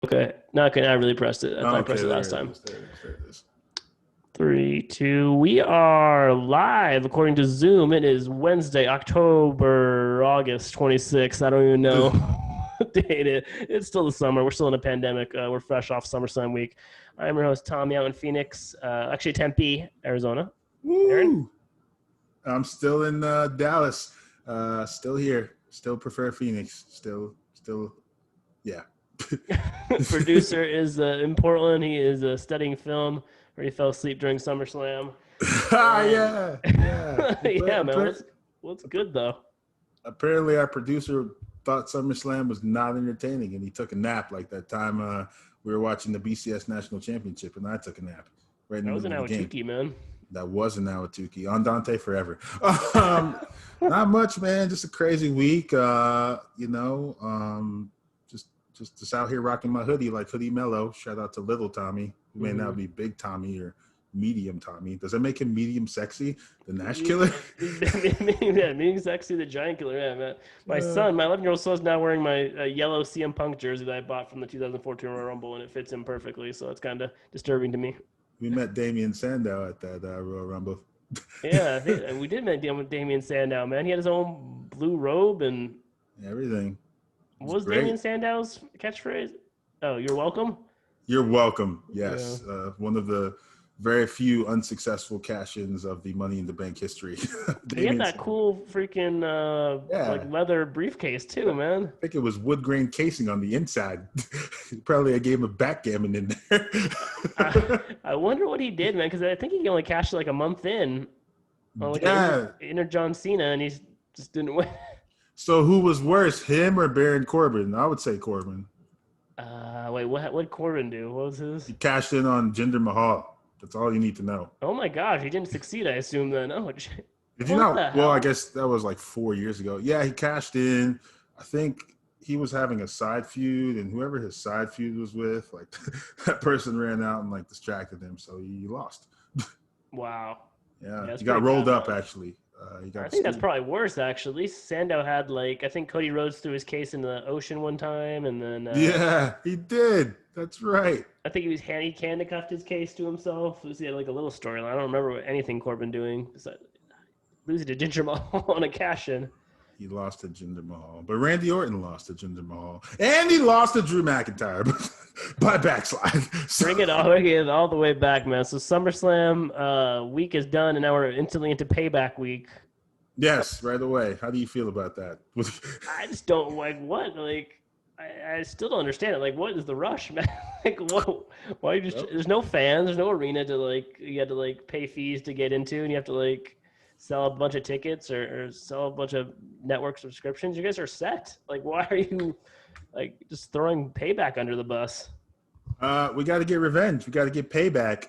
Okay. No, okay, I really pressed it. I thought I Okay, pressed it there last it time. is. There it is. There it is. Three, two. We are live according to Zoom. It is Wednesday, August 26th. I don't even know what date it. It's still the summer. We're still in a pandemic. We're fresh off SummerSlam week. I'm your host, Tommy, out in Phoenix, actually Tempe, Arizona. Aaron? Woo! I'm still in Dallas. Still here. Still prefer Phoenix. Still, yeah. Producer is in Portland. He is studying film where he fell asleep during SummerSlam. And Yeah, yeah. yeah, man, what's good though? Apparently, our producer thought SummerSlam was not entertaining, and he took a nap like that time we were watching the BCS National Championship, and I took a nap right in the That was middle an of the game. Awatuki, man. That was an Awatuki. Andante forever. Um, Not much, man. Just a crazy week. Just out here rocking my hoodie like Hoodie Mellow. Shout out to Little Tommy, who may now be Big Tommy or Medium Tommy. Does that make him medium sexy? The Nash Killer? Yeah, being sexy, the giant killer. Yeah, man. My 11-year-old son, is now wearing my yellow CM Punk jersey that I bought from the 2014 Royal Rumble, and it fits him perfectly. So it's kind of disturbing to me. We met Damian Sandow at that Royal Rumble. Yeah, I think we did meet Damian Sandow, man. He had his own blue robe, and Everything was what was great. Damian Sandow's catchphrase? Oh, you're welcome. You're welcome. Yeah. Yes. One of the very few unsuccessful cash-ins of the Money in the Bank history. He had Damian that Sandow. cool freaking like Yeah. leather briefcase too, man. I think it was wood grain casing on the inside. Probably a game of backgammon in there. I wonder what he did, man, because I think he only cashed it like a month in on like an Yeah. inner John Cena, and he just didn't win. So who was worse, him or Baron Corbin? I would say Corbin. Wait, what Corbin do? What was his? He cashed in on Jinder Mahal. That's all you need to know. Oh my gosh, he didn't succeed. I assume then. Oh, Did you what not? the Well, I hell? guess that was like 4 years ago. Yeah, he cashed in. I think he was having a side feud, and whoever his side feud was with, like that person ran out and like distracted him, so he lost. Wow. Yeah, Yeah, that's he got pretty rolled bad, up man. actually. He I got think that's screwed. probably worse, actually. At least Sandow had like I think Cody Rhodes threw his case in the ocean one time, and then Yeah, he did. That's right. I think he handcuffed his case to himself. He had like a little storyline. I don't remember anything Corbin doing besides losing to Ginger Mahal on a cash in. He lost to Jinder Mahal, but Randy Orton lost to Jinder Mahal, and he lost to Drew McIntyre by backslide. So, Bring it all the way back, man. So SummerSlam week is done, and now we're instantly into Payback week. yes, right away. How do you feel about that? I just don't like what like. I still don't understand it. Like, what is the rush, man? Like, whoa, why you just? Well, There's no fans. There's no arena to like. You had to like pay fees to get into, and you have to like sell a bunch of tickets or sell a bunch of network subscriptions. You guys are set. Like, why are you like just throwing Payback under the bus? we got to get revenge. We got to get payback.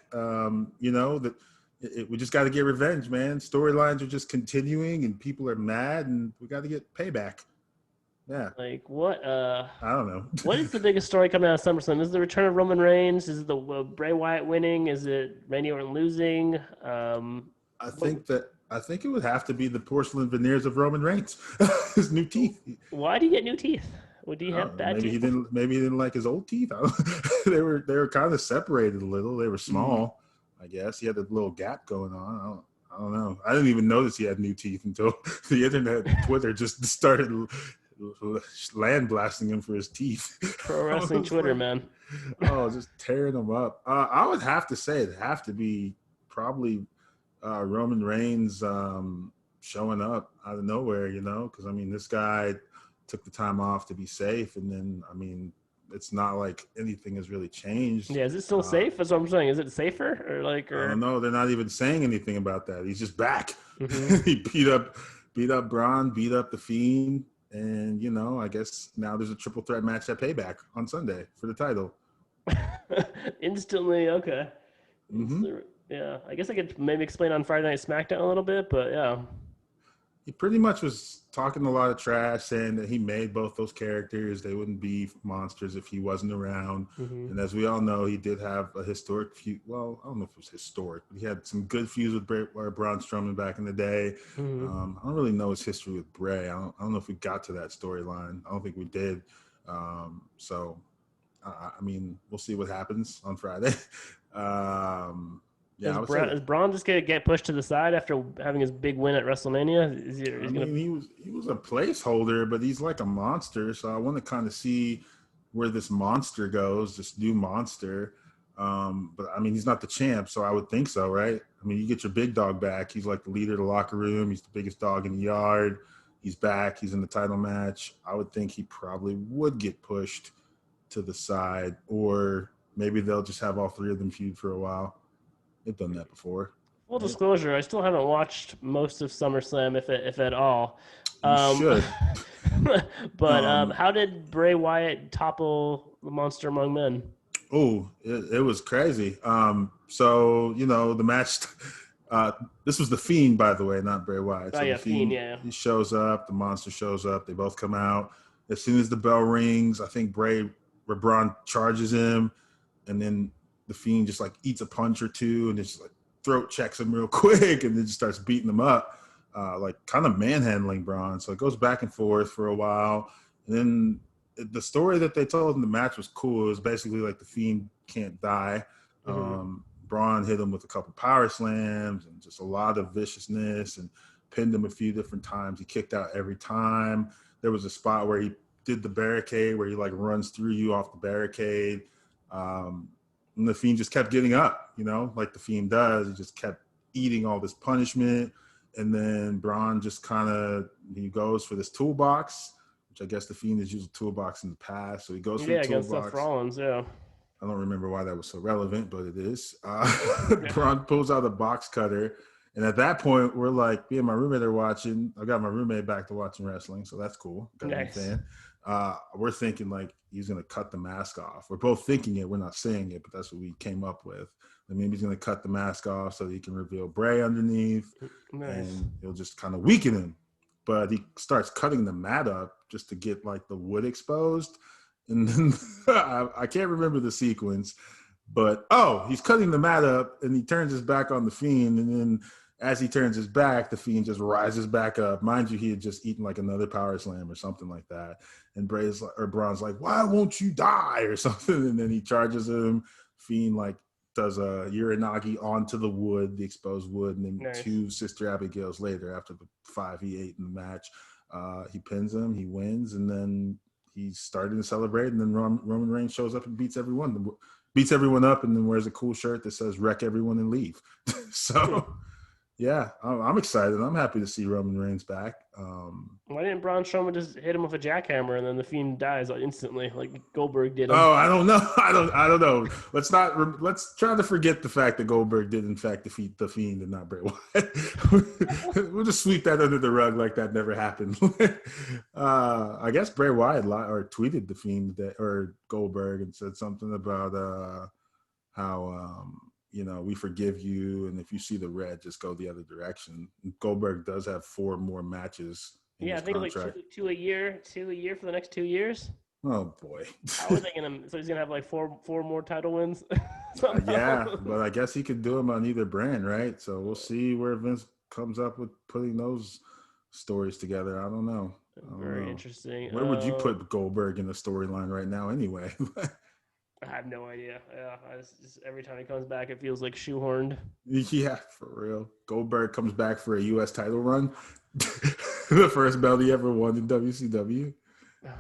We just got to get revenge, man. Storylines are just continuing, and people are mad, and we got to get payback. Yeah, Like, what? I don't know. What is the biggest story coming out of SummerSlam? Is it the return of Roman Reigns? Is it the Bray Wyatt winning? Is it Randy Orton losing? What, I think it would have to be the porcelain veneers of Roman Reigns, his new teeth. why do you get new teeth? Would he I have don't know. bad teeth before? Maybe he didn't like his old teeth. They were kind of separated a little. They were small. I guess he had a little gap going on. I don't know. I didn't even notice he had new teeth until the internet, Twitter, just started land blasting him for his teeth. Pro I wrestling was Twitter, like, man. oh, just tearing them up. I would have to say it'd have to be probably Roman Reigns showing up out of nowhere, because I mean, this guy took the time off to be safe, and then I mean, it's not like anything has really changed. Yeah, is it still safe? That's what I'm saying. Is it safer or like I or? don't know. They're not even saying anything about that. He's just back. Mm-hmm. He beat up Braun, beat up the Fiend, and I guess now there's a triple threat match at Payback on Sunday for the title. Instantly, okay. Hmm. Yeah, I guess I could maybe explain on Friday Night SmackDown a little bit, but yeah. He pretty much was talking a lot of trash, saying that he made both those characters. They wouldn't be monsters if he wasn't around. Mm-hmm. And as we all know, he did have a historic feud. Well, I don't know if it was historic, but he had some good feuds with Braun Strowman back in the day. Mm-hmm. I don't really know his history with Bray. I don't know if we got to that storyline. I don't think we did. So I mean, we'll see what happens on Friday. Yeah, Is I would say. Braun just gonna get pushed to the side after having his big win at WrestleMania? I He's gonna. mean, he was a placeholder, but he's like a monster. So I want to kind of see where this monster goes, this new monster. But I mean, he's not the champ, so I would think so, right? I mean, you get your big dog back. He's like the leader of the locker room. He's the biggest dog in the yard. He's back. He's in the title match. I would think he probably would get pushed to the side, or maybe they'll just have all three of them feud for a while. They've done that before. Full Right? disclosure, I still haven't watched most of SummerSlam, if at all. You Um, should. but Um, how did Bray Wyatt topple the Monster Among Men? Oh, it was crazy. So the match. Uh, this was the Fiend, by the way, not Bray Wyatt. Oh So the yeah, Fiend, Fiend, yeah. he shows up. The monster shows up. They both come out. As soon as the bell rings, I think Braun charges him, and then the Fiend just like eats a punch or two, and just like throat checks him real quick, and then just starts beating him up, like kind of manhandling Braun. So it goes back and forth for a while, and then the story that they told in the match was cool. It was basically like the Fiend can't die. Mm-hmm. Braun hit him with a couple power slams and just a lot of viciousness, and pinned him a few different times. He kicked out every time. There was a spot where he did the barricade where he like runs through you off the barricade. And the Fiend just kept getting up, like the Fiend does. He just kept eating all this punishment. And then Braun just he goes for this toolbox, which I guess the Fiend has used a toolbox in the past. So he goes for the Yeah, against Seth toolbox. Rollins, yeah. I don't remember why that was so relevant, but it is. Braun pulls out a box cutter. And at that point, we're like, me and my roommate are watching. I got my roommate back to watching wrestling, so that's cool. Got a new Nice. fan. We're thinking like he's going to cut the mask off. We're both thinking it. We're not saying it, but that's what we came up with. Like maybe he's going to cut the mask off so that he can reveal Bray underneath. Nice. And it'll just kind of weaken him. But he starts cutting the mat up just to get like the wood exposed. And then I can't remember the sequence, but he's cutting the mat up and he turns his back on the Fiend. And then as he turns his back, the Fiend just rises back up. Mind you, he had just eaten like another power slam or something like that. And Braun's like, "Why won't you die?" or something. And then he charges him. Fiend like does a Uranagi onto the wood, the exposed wood. And then Nice. 2 Sister Abigails later, after the 5 he ate in the match, he pins him, he wins, and then he's starting to celebrate, and then Roman Reigns shows up and beats everyone up, and then wears a cool shirt that says "Wreck everyone and leave." So, yeah, I'm excited. I'm happy to see Roman Reigns back. Why didn't Braun Strowman just hit him with a jackhammer and then the Fiend dies instantly, like Goldberg did him? Oh, I don't know. I don't know. Let's try to forget the fact that Goldberg did in fact defeat the Fiend and not Bray Wyatt. We'll just sweep that under the rug like that never happened. I guess Bray Wyatt tweeted the Fiend or Goldberg and said something about how we forgive you, and if you see the red, just go the other direction. Goldberg does have 4 more matches in Yeah, I his think contract. like two a year for the next 2 years. Oh boy. How are they gonna? So he's gonna have like four more title wins. Yeah, but I guess he could do them on either brand, right? So we'll see where Vince comes up with putting those stories together. I don't know. Very interesting. Where would you put Goldberg in the storyline right now, anyway? I have no idea. Yeah, just every time he comes back, it feels like shoehorned. Yeah, for real. Goldberg comes back for a U.S. title run, the first belt he ever won in WCW.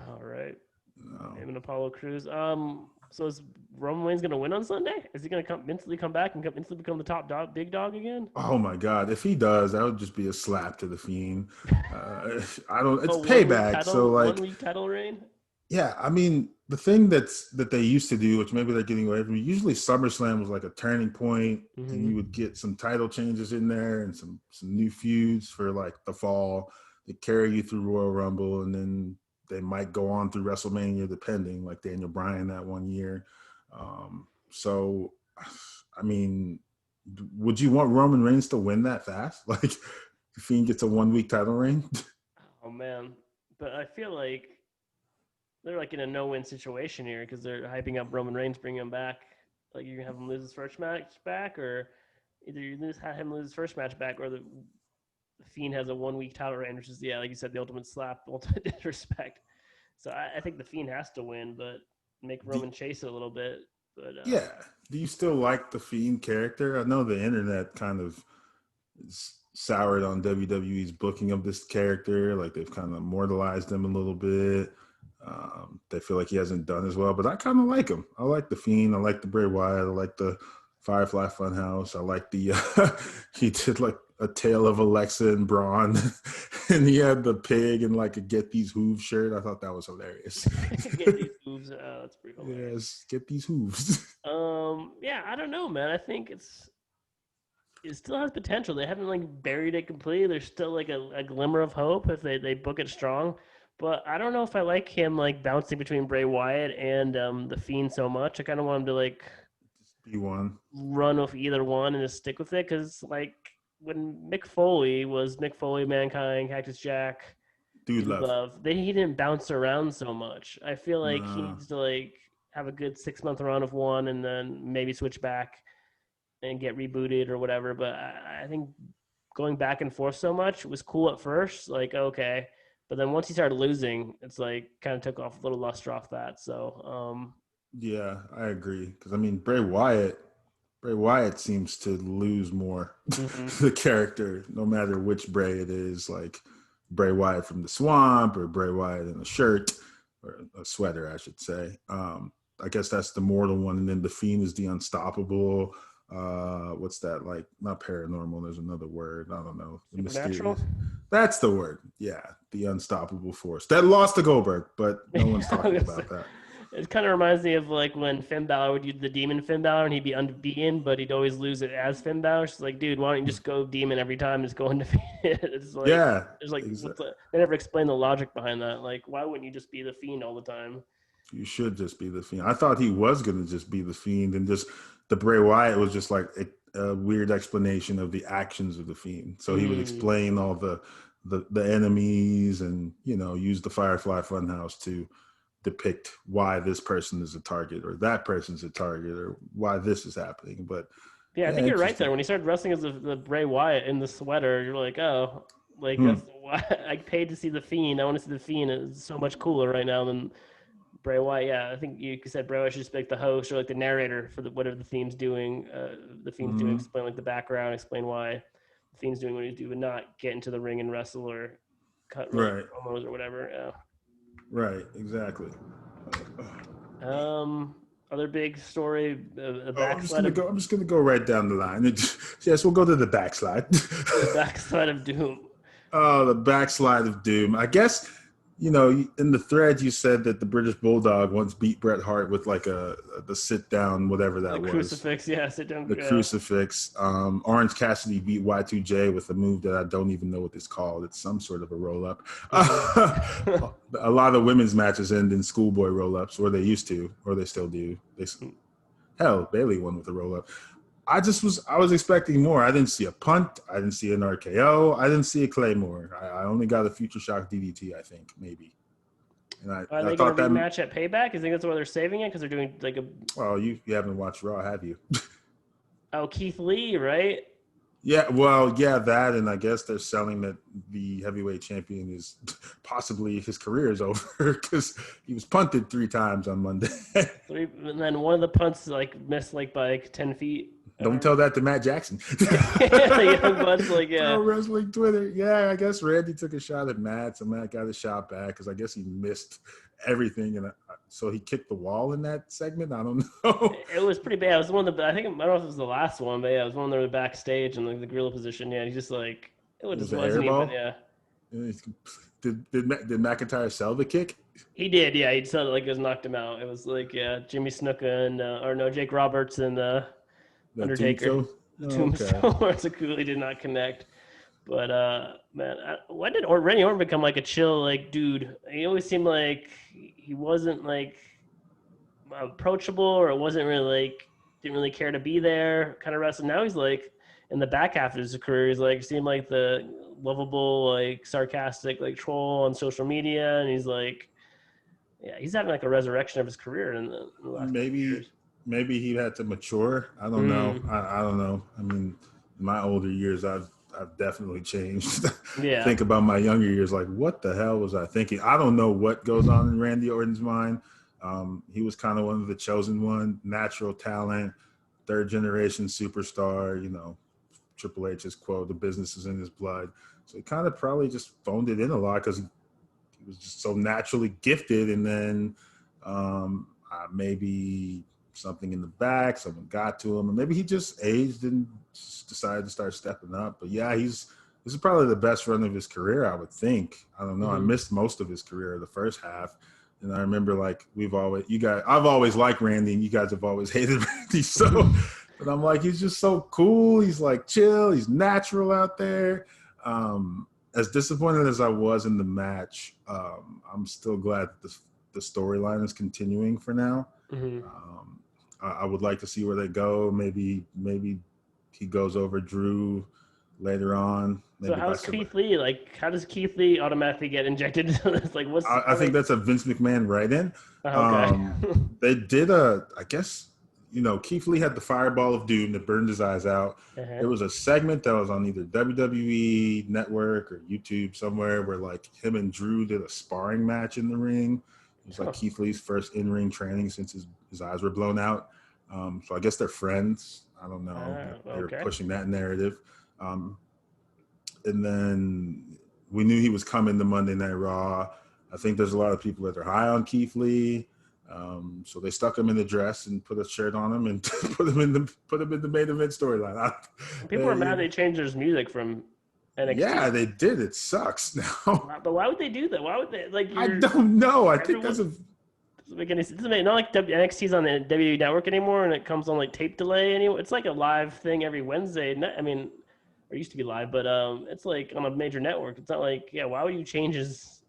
All right. No. Him and Apollo Crews. So is Roman Reigns gonna win on Sunday? Is he gonna instantly come back and instantly become the top dog, big dog again? Oh my God! If he does, that would just be a slap to the Fiend. I don't. It's Oh, Payback, so like 1 week title reign. Yeah, I mean, the thing that they used to do, which maybe they're getting away from, usually SummerSlam was like a turning point, and you would get some title changes in there and some new feuds for like the fall that carry you through Royal Rumble, and then they might go on through WrestleMania, depending, like Daniel Bryan that one year. So, I mean, would you want Roman Reigns to win that fast? Like, the Fiend gets a 1 week title reign? Oh man, but I feel like they're like in a no-win situation here because they're hyping up Roman Reigns, bringing him back. Like you're gonna have him lose his first match back, or either you have him lose his first match back, or the Fiend has a 1 week title reign, which is like you said, the ultimate slap, ultimate disrespect. So I think the Fiend has to win, but make Do, Roman chase it a little bit. But yeah. Do you still like the Fiend character? I know the internet kind of is soured on WWE's booking of this character. Like they've kind of immortalized him a little bit. They feel like he hasn't done as well, but I kind of like him. I like the Fiend. I like the Bray Wyatt. I like the Firefly Funhouse. I like the he did like a tale of Alexa and Braun, and he had the pig and like a "Get These Hooves" shirt. I thought that was hilarious. get these moves. That's pretty hilarious. Yes, get these hooves. Yeah, I don't know, man. I think it still has potential. They haven't like buried it completely. There's still like a glimmer of hope if they book it strong. But I don't know if I like him like bouncing between Bray Wyatt and the Fiend so much. I kind of want him to like Be one. run with either one and just stick with it because like when Mick Foley was Mick Foley, Mankind, Cactus Jack, Dude Dude love. Love, he didn't bounce around so much. I feel like he Nah. needs to like have a good 6 month run of one and then maybe switch back and get rebooted or whatever. But I think going back and forth so much was cool at first, like okay, but then once he started losing, it's like kind of took off a little luster off that. So Yeah, I agree. Because I mean, Bray Wyatt seems to lose more mhm. the character, no matter which Bray it is. Like Bray Wyatt from the Swamp, or Bray Wyatt in a shirt or a sweater, I should say. I guess that's the mortal one, and then the Fiend is the unstoppable. What's that like? Not paranormal. There's another word. I don't know. The Supernatural. mysterious. That's the word. Yeah, the unstoppable force that lost to Goldberg, but no one's talking about that. It kind of reminds me of like when Finn Balor would use the demon Finn Balor and he'd be unbeaten, but he'd always lose it as Finn Balor. It's like, dude, why don't you just go demon every time? Just go undefeated. It's like, Yeah, there's like, exactly. they never explain the logic behind that. Like, why wouldn't you just be the Fiend all the time? You should just be the Fiend. I thought he was going to just be the Fiend, and just the Bray Wyatt was just like a weird explanation of the actions of the Fiend. So he would Mm. explain all the enemies, and use the Firefly Funhouse to depict why this person is a target, or that person's a target, or why this is happening. But Yeah, I yeah, think you're right interesting. there. When he started wrestling as the Bray Wyatt in the sweater, you're like, oh, like Hmm. that's why I paid to see the Fiend. I want to see the Fiend. It's so much cooler right now than Bray Wyatt. Yeah, I think you said Bray Wyatt should just be like the host or like the narrator for whatever the theme's doing. The Fiend's doing, Hmm. explain like the background, explain why the Fiend's doing what he's doing, but not get into the ring and wrestle or cut really Right. promos or whatever. Right. Exactly. Yeah. Other big story, a Oh, I'm just backslide gonna of go. I'm just gonna go right down the line. Yes, we'll go to the backslide. the backslide of Doom. Oh, the backslide of doom. I guess, in the thread you said that the British Bulldog once beat Bret Hart with like the sit down, whatever The that was, crucifix, yeah, sit down. the crucifix. Orange Cassidy beat Y2J with a move that I don't even know what it's called. It's some sort of a roll up. Mm-hmm. A lot of women's matches end in schoolboy roll ups, or they used to, or they still do. Hell, Bailey won with a roll up. I was expecting more. I didn't see a punt. I didn't see an RKO. I didn't see a Claymore. I only got a Future Shock DDT, I think, maybe. And I, Are I they going thought to that, rematch at Payback? You think that's why they're saving it? Because they're doing like a well, you haven't watched Raw, have you? Keith Lee, right? Yeah, well, yeah, that, and I guess they're selling that the heavyweight champion is possibly his career is over because he was punted 3 times on Monday. And then one of the punts like missed like by like 10 feet. Don't tell that to Matt Jackson. The young bucks like Pro yeah. Wrestling Twitter. Yeah, I guess Randy took a shot at Matt, so Matt got a shot back because I guess he missed everything, and so he kicked the wall in that segment. I don't know. It was pretty bad. It was one of the I don't know if it was the last one, but yeah, it was one where they were backstage in like the gorilla position. Yeah, he just like it It was just an wasn't air even. ball. Yeah, Did McIntyre sell the kick? he did. Yeah, he said it like it was knocked him out. It was like yeah, Jimmy Snuka and or no Jake Roberts and The Undertaker. tombstone? The Oh, okay. tombstone where Cooley did not connect. But man, when did Randy Orton become like a chill like dude? He always seemed like he wasn't like approachable, or it wasn't really like didn't really care to be there kind of wrestling. Now he's like in the back half of his career, he's like seemed like the lovable, like sarcastic, like troll on social media, and he's like, yeah, he's having like a resurrection of his career in the last couple of Maybe years. maybe he had to mature. I don't know. Mm, I don't know. I mean, in my older years, I've definitely changed. yeah. Think about my younger years, like what the hell was I thinking? I don't know what goes on in Randy Orton's mind. He was kind of one of the chosen one, natural talent, third generation superstar. Triple H's quote, "The business is in his blood." So he kind of probably just phoned it in a lot because he was just so naturally gifted. And then maybe something in the back, someone got to him, or maybe he just aged and just decided to start stepping up. But yeah, this is probably the best run of his career, I would think. I don't know. I missed most of his career, the first half. And I remember I've always liked Randy, and you guys have always hated Randy. So, but I'm like, he's just so cool. He's like chill. He's natural out there. As disappointed as I was in the match, I'm still glad that the storyline is continuing for now. I would like to see where they go. Maybe he goes over Drew later on. Maybe so how's Keith Lee? Like, how does Keith Lee automatically get injected into this? Like, I think that's a Vince McMahon write-in. Okay. They did I guess, Keith Lee had the Fireball of Doom that burned his eyes out. It was a segment that was on either WWE Network or YouTube somewhere where like him and Drew did a sparring match in the ring. It was like Keith Lee's first in-ring training since his eyes were blown out. So I guess they're friends. I don't know. They're pushing that narrative. And then we knew he was coming to Monday Night Raw. I think there's a lot of people that are high on Keith Lee. So they stuck him in the dress and put a shirt on him and put him in the main event storyline. People are mad they changed his music from NXT. Yeah, they did. It sucks now. But why would they do that? Why would they I don't know. I think that's doesn't make any sense. Not like NXT's on the WWE Network anymore, and it comes on like tape delay anymore. It's like a live thing every Wednesday. I mean, or used to be live, but it's like on a major network. It's not like, why would you change this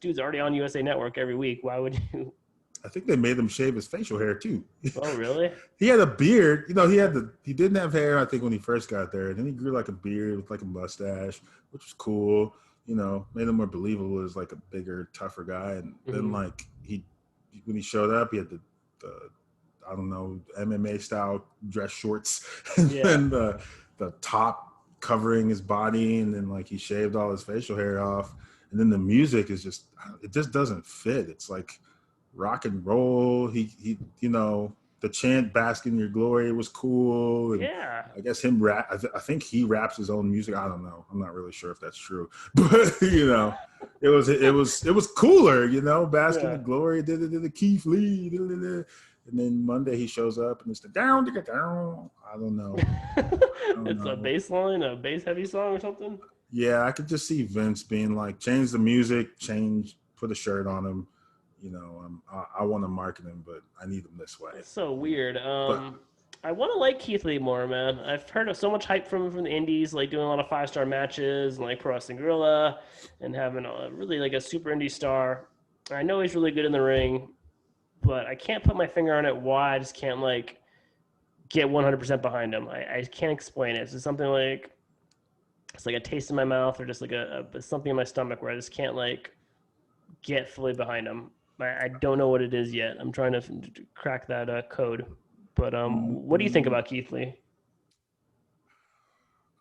dude's already on USA Network every week. Why would you? I think they made him shave his facial hair too. Oh, really? He had a beard. He didn't have hair, I think, when he first got there. And then he grew like a beard with like a mustache, which was cool. Made him more believable as like a bigger, tougher guy. And then like when he showed up, he had the I don't know, MMA style dress shorts and the top covering his body, and then like he shaved all his facial hair off. And then the music is just doesn't fit. It's like rock and roll. He the chant "Bask in Your Glory" was cool. And I guess him rap. I think he raps his own music. I don't know. I'm not really sure if that's true, but it was cooler. "Bask in the Glory." Did the Keith Lee. And then Monday he shows up and it's the down. I don't know. It's a bass line, a bass heavy song or something. Yeah, I could just see Vince being like, change the music, put a shirt on him. I want to market him, but I need him this way. It's so weird. I want to like Keith Lee more, man. I've heard of so much hype from the indies, like doing a lot of 5-star matches and like Pro Wrestling Guerrilla and having really like a super indie star. I know he's really good in the ring, but I can't put my finger on it why I just can't like get 100% behind him. I can't explain it. It's just something like, it's like a taste in my mouth or just like a something in my stomach where I just can't like get fully behind him. I don't know what it is yet. I'm trying to crack that code. But what do you think about Keith Lee?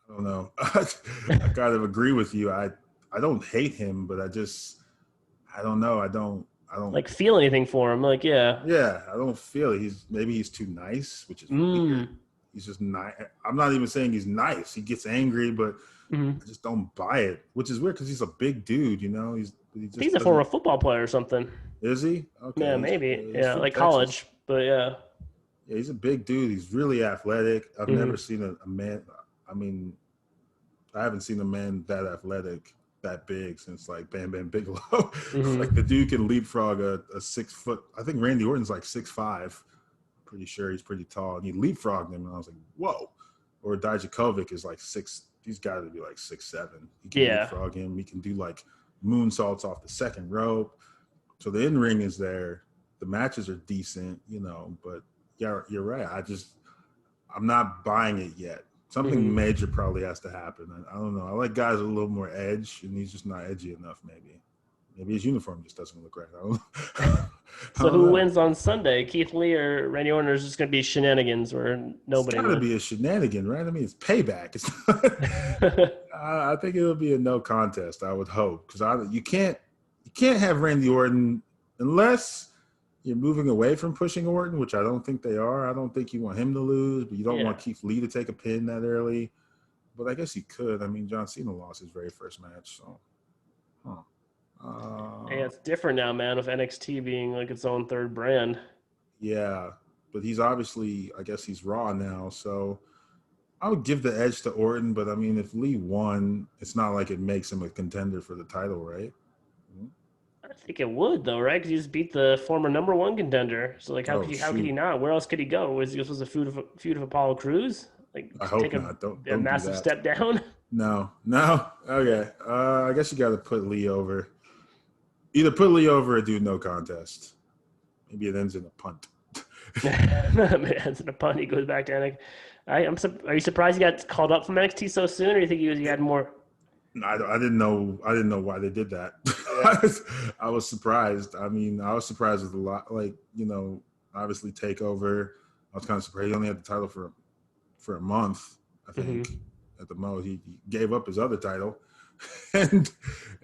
I don't know. I kind of agree with you. I don't hate him, but I don't know. I don't like feel anything for him. Like, yeah, I don't feel it. Maybe he's too nice, which is weird. He's just nice. I'm not even saying he's nice. He gets angry, but I just don't buy it, which is weird because he's a big dude. He's a former football player or something. Is he? Okay. Yeah, maybe. Yeah, like Texas. College, but yeah. Yeah, he's a big dude. He's really athletic. I've never seen a man. I mean, I haven't seen a man that athletic, that big since like Bam Bam Bigelow. Like the dude can leapfrog a 6 foot. I think Randy Orton's like 6'5". Pretty sure he's pretty tall. And he leapfrogged him, and I was like, whoa. Or Dijakovic is like 6. He's got to be like 6'7". He can leapfrog him. He can do like moonsaults off the second rope. So the in-ring is there. The matches are decent, but yeah, you're right. I'm not buying it yet. Something major probably has to happen. I don't know. I like guys with a little more edge, and he's just not edgy enough, maybe. Maybe his uniform just doesn't look right. I don't know. So who wins on Sunday? Keith Lee or Randy Orton? Or is just going to be shenanigans where nobody It's got to be a shenanigan, right? I mean, it's Payback. It's not, I think it'll be a no contest, I would hope. Because you can't have Randy Orton unless you're moving away from pushing Orton, which I don't think they are. I don't think you want him to lose, but you don't Yeah. want Keith Lee to take a pin that early. But I guess he could. I mean, John Cena lost his very first match, so. Huh. Yeah, it's different now, man, with NXT being like its own third brand. Yeah, but he's obviously, I guess he's Raw now, so I would give the edge to Orton. But I mean, if Lee won, it's not like it makes him a contender for the title, right? I think it would though, right? Because he just beat the former number one contender. So like, Oh how could he shoot! not? Where else could he go? Was this was a feud of Apollo Crews? Like I to take hope not. a Don't do massive that. step down? No, no. Okay. I guess you got to put Lee over. Either put Lee over or do no contest. Maybe it ends in a punt. Man, it's a pun. He goes back to NXT. Are you surprised he got called up from NXT so soon, or you think he had more? I didn't know. I didn't know why they did that. Yeah. I was surprised. I mean, I was surprised with a lot. Like, obviously Takeover. I was kind of surprised he only had the title for a month. I think Mm-hmm. at the most he gave up his other title, and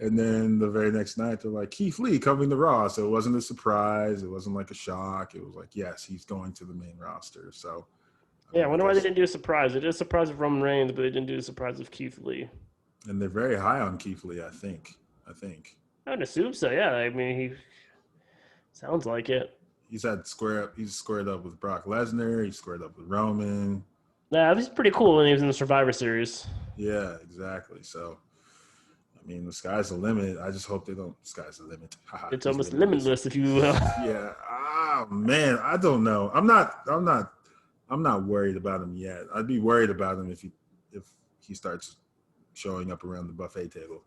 then the very next night they're like Keith Lee coming to Raw. So it wasn't a surprise. It wasn't like a shock. It was like, yes, he's going to the main roster. So I Yeah, I mean, I wonder why they guess, didn't do a surprise. They did a surprise of Roman Reigns, but they didn't do a surprise of Keith Lee. and they're very high on Keith Lee. I think. I would assume so. Yeah, I mean, he sounds like it. He's squared up with Brock Lesnar. He's squared up with Roman. Yeah, it was pretty cool when he was in the Survivor Series. Yeah, exactly. So, I mean, the sky's the limit. I just hope they don't. Sky's the limit. It's He's almost limitless. limitless, if you will. Yeah. Ah, man, I don't know. I'm not worried about him yet. I'd be worried about him if he starts showing up around the buffet table.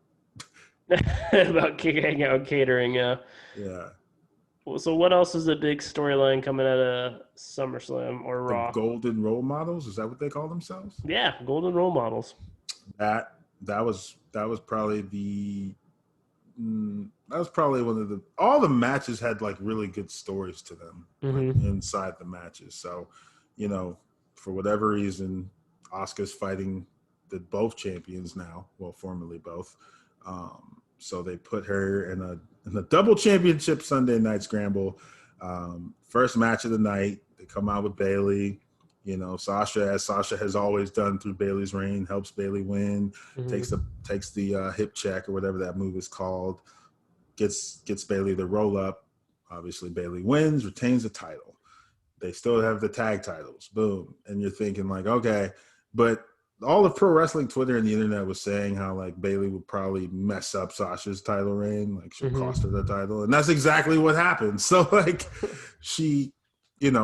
About hanging out and catering. Yeah. Yeah. Well, so what else is the big storyline coming out of SummerSlam or The Raw? golden role models, is that what they call themselves? Yeah, golden role models. That was probably one of the all the matches had like really good stories to them, like Mm-hmm. inside the matches. So, for whatever reason, Asuka's fighting both champions now, well, formerly both. So they put her in a double championship Sunday night scramble. First match of the night, they come out with Bayley. Sasha, as Sasha has always done through Bayley's reign, helps Bayley win, takes the hip check or whatever that move is called, gets Bayley the roll up. Obviously, Bayley wins, retains the title. They still have the tag titles. Boom. And you're thinking like, okay, but all of pro wrestling Twitter and the internet was saying how like Bayley would probably mess up Sasha's title reign, like she'll cost her the title. And that's exactly what happened. So like she,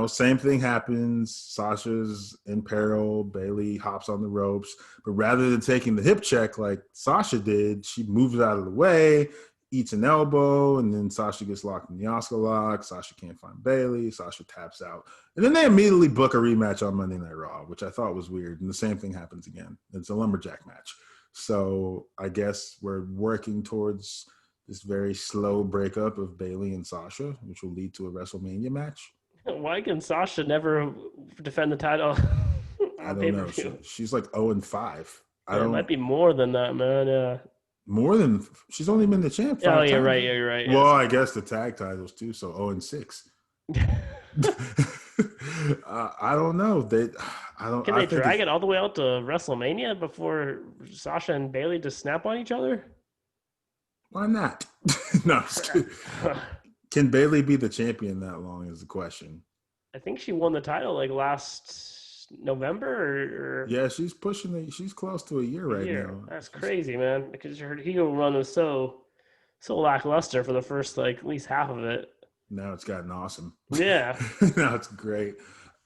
same thing happens. Sasha's in peril. Bayley hops on the ropes. But rather than taking the hip check like Sasha did, she moves out of the way, eats an elbow, and then Sasha gets locked in the Oscar lock. Sasha can't find Bayley. Sasha taps out. And then they immediately book a rematch on Monday Night Raw, which I thought was weird. And the same thing happens again. It's a lumberjack match. So I guess we're working towards this very slow breakup of Bayley and Sasha, which will lead to a WrestleMania match. Why can Sasha never defend the title I on don't know. pay-per-view? She's like 0-5. I Yeah, it don't might be more than that, man. Yeah. more than she's only been the champ Oh, 5 you're times. right. Yeah, you're right. Well, Yes. I guess the tag titles too. So 0-6. I don't know. Can I they think drag it all the way out to WrestleMania before Sasha and Bayley just snap on each other? why not? No, I'm just kidding. Can Bayley be the champion that long is the question. I think she won the title like last November or Yeah, she's pushing it. She's close to a year right year. now. That's crazy, man. Because her heel run was so lackluster for the first like at least half of it. Now it's gotten awesome. Yeah. Now it's great.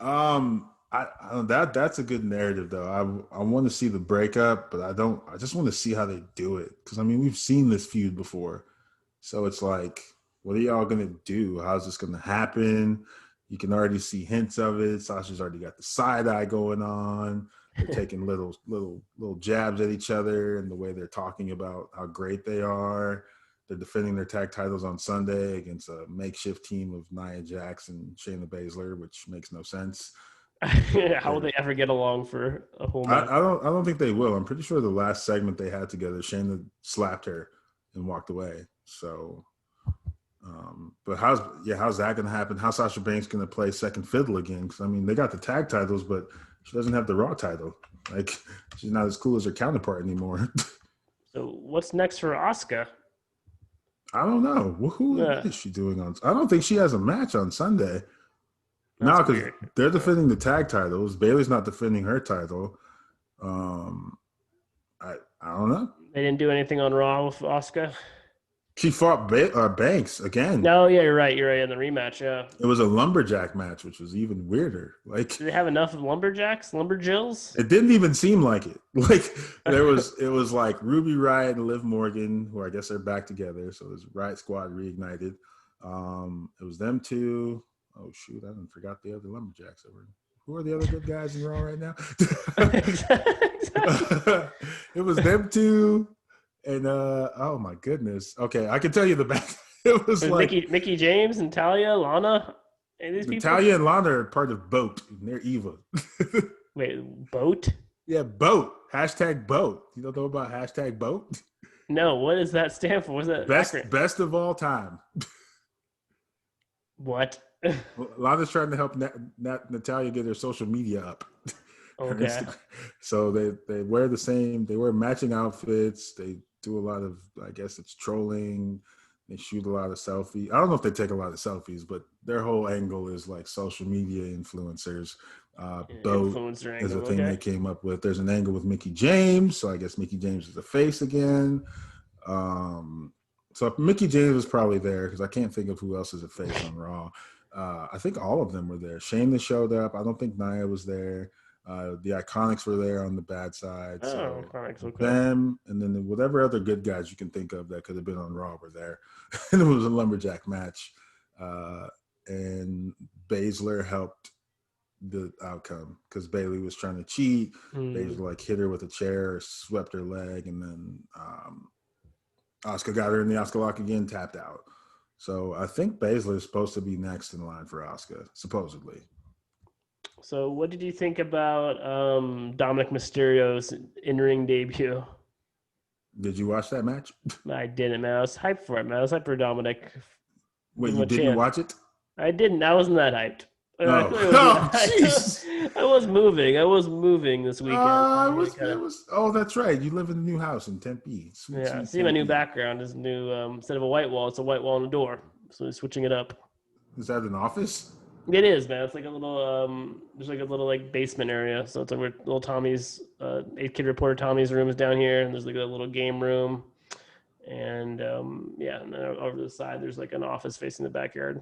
That's a good narrative though. I want to see the breakup, but I just want to see how they do it. Because I mean, we've seen this feud before. So it's like, what are y'all gonna do? How's this gonna happen? You can already see hints of it. Sasha's already got the side eye going on. They're taking little jabs at each other and the way they're talking about how great they are. They're defending their tag titles on Sunday against a makeshift team of Nia Jax and Shayna Baszler, which makes no sense. How will they ever get along for a whole month? I don't think they will. I'm pretty sure the last segment they had together, Shayna slapped her and walked away. So But how's that going to happen? How's Sasha Banks going to play second fiddle again? Because I mean, they got the tag titles, but she doesn't have the Raw title. Like, she's not as cool as her counterpart anymore. So what's next for Asuka? I don't know. What is she doing on? I don't think she has a match on Sunday. No, because they're defending the tag titles. Bayley's not defending her title. I don't know. They didn't do anything on Raw with Asuka. She fought Banks again. No, yeah, you're right. You're right in the rematch. Yeah, it was a lumberjack match, which was even weirder. Like, do they have enough of lumberjacks, lumberjills? It didn't even seem like it. Like it was like Ruby Riott and Liv Morgan, who I guess are back together. So it was Riott Squad reignited. It was them two. Oh shoot, I didn't forgot the other lumberjacks. Who are the other good guys in Raw right now? It was them two. And oh my goodness. Okay, I can tell you the back. It was like Mickey James and Talia, Lana. Talia and Lana are part of Boat, and they're evil. Wait, Boat? Yeah, Boat. Hashtag Boat. You don't know about hashtag Boat? No, what does that stand for? What's that? Best of all time. What? Lana's trying to help Natalia get her social media up. Okay. So they wear the same. They wear matching outfits. They do a lot of, I guess it's trolling. They shoot a lot of selfies. I don't know if they take a lot of selfies, but their whole angle is like social media influencers. Boat is a thing they came up with. There's an angle with Mickey James, so I guess Mickey James is the face again. So Mickey James was probably there because I can't think of who else is a face on Raw. I think all of them were there. Sheamus showed up. I don't think Nia was there. The Iconics were there on the bad side. So Iconics, okay. Them, and then whatever other good guys you can think of that could have been on Raw were there. And it was a lumberjack match. And Baszler helped the outcome because Bayley was trying to cheat. Baszler hit her with a chair, swept her leg, and then Asuka got her in the Asuka lock again, tapped out. So I think Baszler is supposed to be next in line for Asuka, supposedly. So what did you think about Dominic Mysterio's in-ring debut? Did you watch that match? I didn't, man. I was hyped for it, man. I was hyped for Dominic. Wait, you didn't watch it? I didn't. I wasn't that hyped. Jeez. I was moving. I was moving this weekend. Oh, that's right. You live in a new house in Tempe. Sweet see, my new background is new. Instead of a white wall, it's a white wall and a door. So we're switching it up. Is that an office? It is, man. It's like a little, there's like a little basement area. So it's like where little Tommy's, 8th Kid Reporter Tommy's room is down here, and there's like a little game room, and and then over the side there's like an office facing the backyard.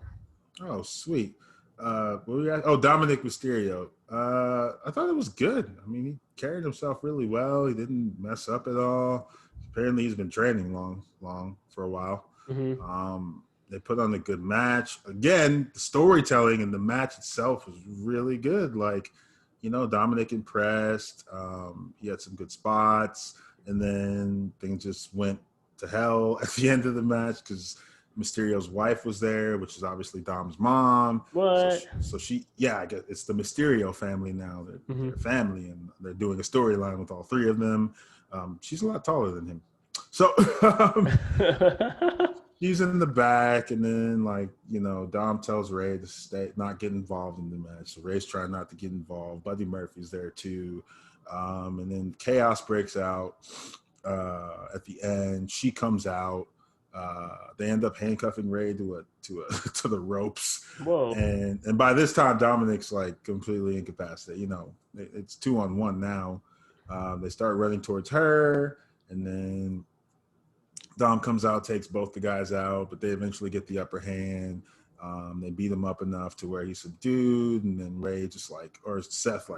Oh, sweet. What were we at? Oh, Dominic Mysterio. I thought it was good. I mean, he carried himself really well. He didn't mess up at all. Apparently, he's been training long for a while. Mm-hmm. They put on a good match. Again, the storytelling and the match itself was really good. Like, Dominic impressed. He had some good spots. And then things just went to hell at the end of the match because Mysterio's wife was there, which is obviously Dom's mom. What? So she, I guess it's the Mysterio family now. They're family, and they're doing a storyline with all three of them. She's a lot taller than him. So he's in the back, and then Dom tells Ray to not get involved in the match. So Ray's trying not to get involved. Buddy Murphy's there too, and then chaos breaks out at the end. She comes out. They end up handcuffing Ray to the ropes. Whoa! And by this time, Dominic's completely incapacitated. It's 2-on-1 now. They start running towards her, and then Dom comes out, takes both the guys out, but they eventually get the upper hand. They beat him up enough to where he's subdued, and then Ray Seth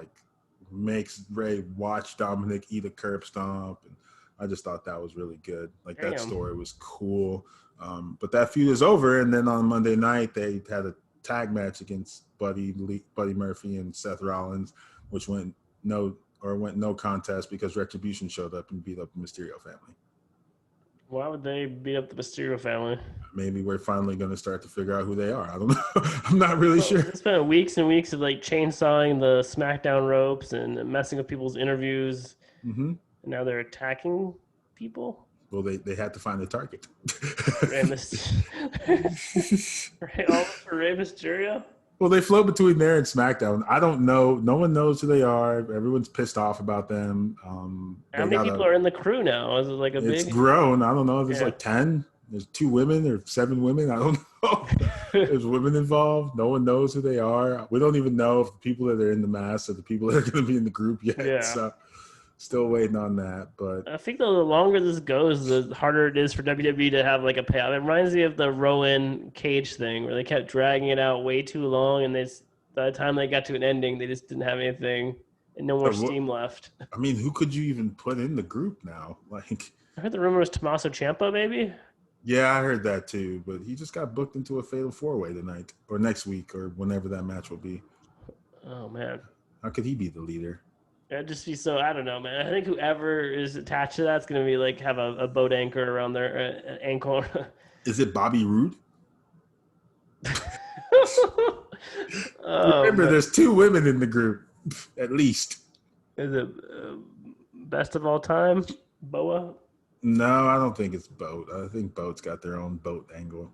makes Ray watch Dominic eat a curb stomp, and I just thought that was really good. That story was cool. But that feud is over, and then on Monday night they had a tag match against Buddy Murphy and Seth Rollins, which went no contest because Retribution showed up and beat up the Mysterio family. Why would they beat up the Mysterio family? Maybe we're finally going to start to figure out who they are. I don't know. I'm not really sure. It's been weeks and weeks of chainsawing the SmackDown ropes and messing with people's interviews. Mm-hmm. And now they're attacking people. Well, they had to find a target. Rey all for Rey Mysterio. Well, they flow between there and SmackDown. I don't know. No one knows who they are. Everyone's pissed off about them. How many people are in the crew now? Is it like a It's big? grown. I don't know. There's like 10. There's 2 women or 7 women. I don't know. There's women involved. No one knows who they are. We don't even know if the people that are in the mask are the people that are going to be in the group yet. Yeah. So still waiting on that. But I think the longer this goes, the harder it is for WWE to have like a payoff. It reminds me of the Rowan Cage thing where they kept dragging it out way too long, and by the time they got to an ending, they just didn't have anything and no more steam left. I mean, who could you even put in the group now? Like, I heard the rumor was Tommaso Ciampa, maybe. Yeah, I heard that too, but he just got booked into a fatal 4-way tonight or next week or whenever that match will be. Oh man, how could he be the leader? It'd just be so, I don't know, man. I think whoever is attached to that's going to be like have a boat anchor around their ankle. Is it Bobby Roode? Remember, there's 2 women in the group, at least. Is it best of all time, Boa? No, I don't think it's Boat. I think Boat's got their own boat angle.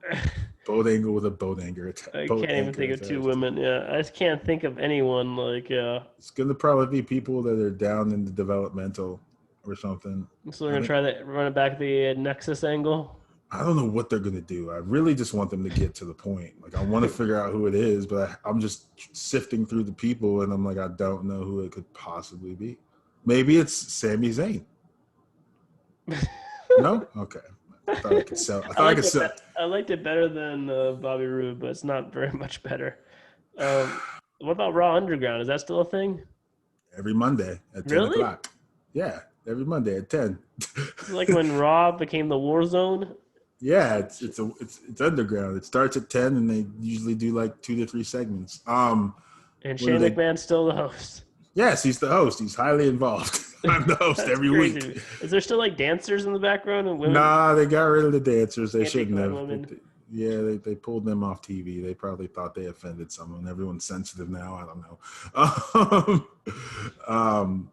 Boat angle with a boat anchor. I can't even think of 2 women. Yeah, I just can't think of anyone like. It's gonna probably be people that are down in the developmental or something. So they're gonna try to run it back the Nexus angle. I don't know what they're gonna do. I really just want them to get to the point. Like I want to figure out who it is, but I'm just sifting through the people, and I'm like, I don't know who it could possibly be. Maybe it's Sami Zayn. No? Okay. I thought I could sell. I liked it better than Bobby Roode, but it's not very much better. What about Raw Underground? Is that still a thing? Every Monday at 10 o'clock. Yeah, every Monday at 10. It's like when Raw became the War Zone. Yeah, it's underground. It starts at 10, and they usually do like 2 to 3 segments. And Shane McMahon's still the host. Yes, he's the host. He's highly involved. I'm the host every week. Is there still like dancers in the background and women? Nah, they got rid of the dancers. They shouldn't have. They pulled them off TV. They probably thought they offended someone. Everyone's sensitive now. I don't know.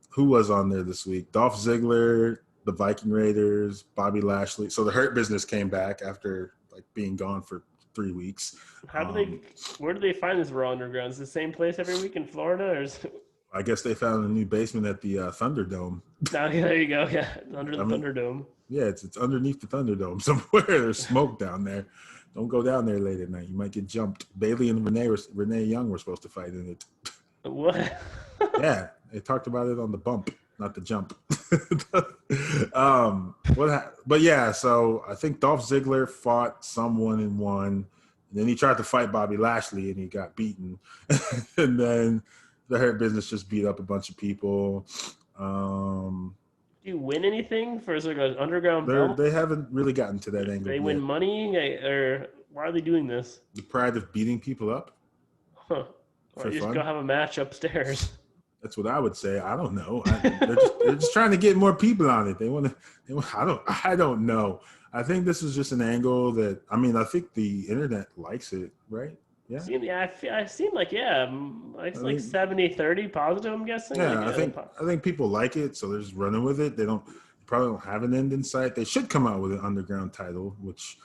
Who was on there this week? Dolph Ziggler, the Viking Raiders, Bobby Lashley. So the Hurt Business came back after like being gone for 3 weeks. Where do they find this Raw Underground? Is it the same place every week in Florida, or is it... I guess they found a new basement at the Thunderdome. Oh, yeah, there you go. Yeah, under the Thunderdome. Yeah, it's underneath the Thunderdome somewhere. There's smoke down there. Don't go down there late at night. You might get jumped. Bailey and Renee Young were supposed to fight in it. What? Yeah, they talked about it on the bump, not the jump. But yeah, so I think Dolph Ziggler fought someone and won. And then he tried to fight Bobby Lashley and he got beaten. And then the Hurt Business just beat up a bunch of people. Do you win anything for like an underground belt? They haven't really gotten to that angle. They win money, or why are they doing this? The pride of beating people up. Huh? Or you just go have a match upstairs. That's what I would say. I don't know. They're just trying to get more people on it. They want to. I don't know. I think this is just an angle that. I mean, I think the internet likes it, right? Yeah. I seem like it's like 70-30 positive. I'm guessing. Yeah, I think people like it, so they're just running with it. They probably don't have an end in sight. They should come out with an underground title, which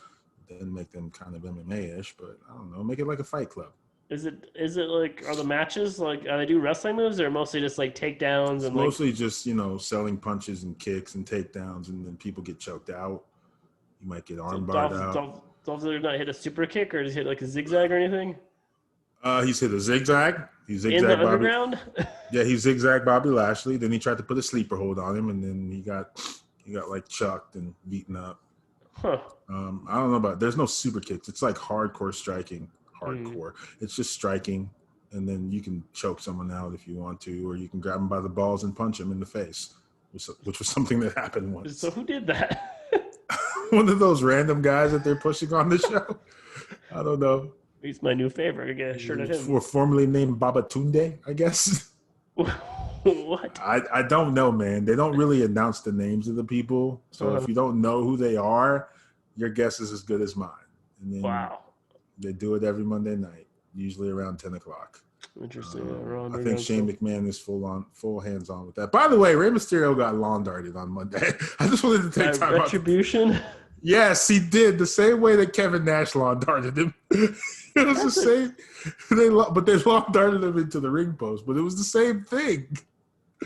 then make them kind of MMA-ish. But I don't know, make it like a Fight Club. Is it like, are the matches like, they do wrestling moves, or mostly just like takedowns? And mostly just selling punches and kicks and takedowns, and then people get choked out. You might get armbarred out. Dolph Ziggler not hit a super kick, or just hit like a zigzag or anything? He's hit a zigzag. He zigzagged in the underground. Yeah, he zigzagged Bobby Lashley. Then he tried to put a sleeper hold on him, and then he got like chucked and beaten up. Huh. I don't know about. There's no super kicks. It's like hardcore striking. It's just striking, and then you can choke someone out if you want to, or you can grab them by the balls and punch them in the face, which was something that happened once. So who did that? One of those random guys that they're pushing on the show. I don't know. He's my new favorite. I get a shirt of him. Formerly named Babatunde, I guess. What? I don't know, man. They don't really announce the names of the people. So if you don't know who they are, your guess is as good as mine. And then wow. They do it every Monday night, usually around 10 o'clock. Interesting. Yeah, I think Shane McMahon is full hands on with that. By the way, Rey Mysterio got lawn darted on Monday. I just wanted to take time out. Retribution? Yes, he did. The same way that Kevin Nash lawn darted him. It was the same. They lawn darted him into the ring post, but it was the same thing.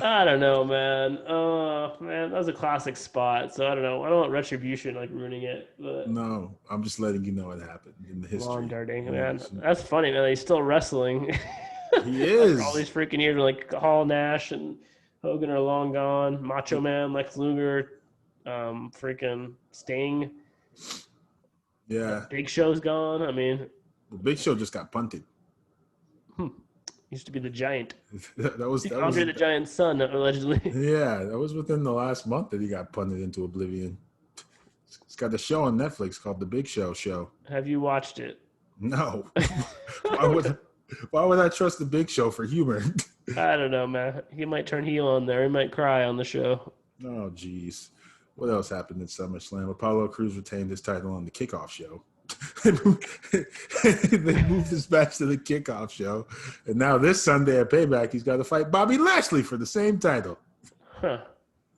I don't know, man. Oh, man, that was a classic spot. So I don't know. I don't want Retribution like ruining it. But No, I'm just letting you know it happened in the history. lawn darting, man. That's funny, man. He's still wrestling. He is. After all these freaking years, like Hall, Nash, and Hogan are long gone. Macho Man, Lex Luger, freaking Sting. Yeah. Big Show's gone. I mean, the Big Show just got punted. Used to be the Giant. that was Andre the Giant's son, allegedly. Yeah, that was within the last month that he got punted into oblivion. It's got a show on Netflix called The Big Show Show. Have you watched it? No. Why would I trust The Big Show for humor? I don't know, man. He might turn heel on there. He might cry on the show. Oh, geez. What else happened at SummerSlam? Apollo Crews retained his title on the kickoff show. They moved his match to the kickoff show. And now this Sunday at Payback, he's got to fight Bobby Lashley for the same title. Huh.